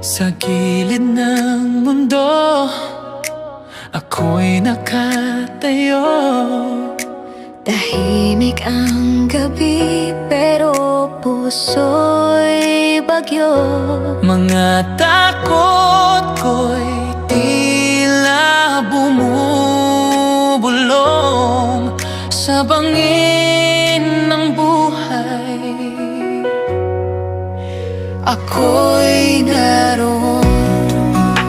Sa gilid ng mundo, ako'y nakatayo. Tahimik ang gabi, pero puso'y bagyo. Mga takot ko'y tila bumubulong sa bangin ng buhay. Ako'y naroon.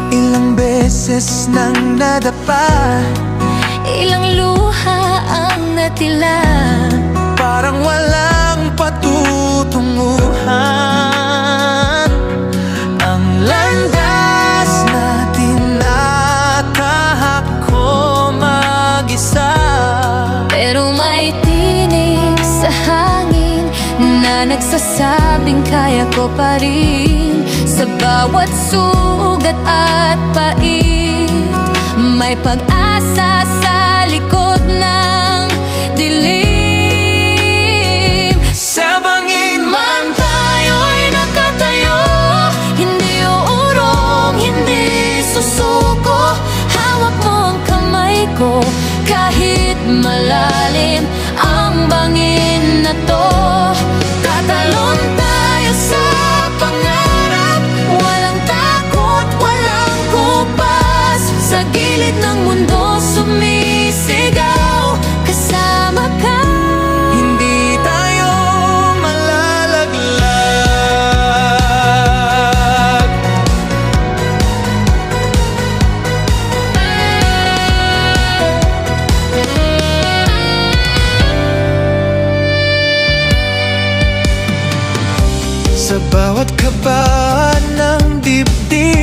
Ilang beses nang nadapa, Ilang luha ang natila. parang walang patutunguhan. Ang landas na tinatahak ko mag-isa. Pero may tinig sa hangin na nagsasabing kaya ko pa rin. Sa bawat sugat at pait, may pag-asa sa likod ng dilim. Sa bangin man tayo'y nakatayo, Hindi uurong, hindi susuko. Hawak mo ang kamay ko, kahit malalim ang bangin na to. Tatalon tayo sa pangarap, walang takot, walang kupas. Sa gilid ng mundo sumisigaw, kasama ka. hindi tayo malalaglag. Sa bawat kaba ng dibdib,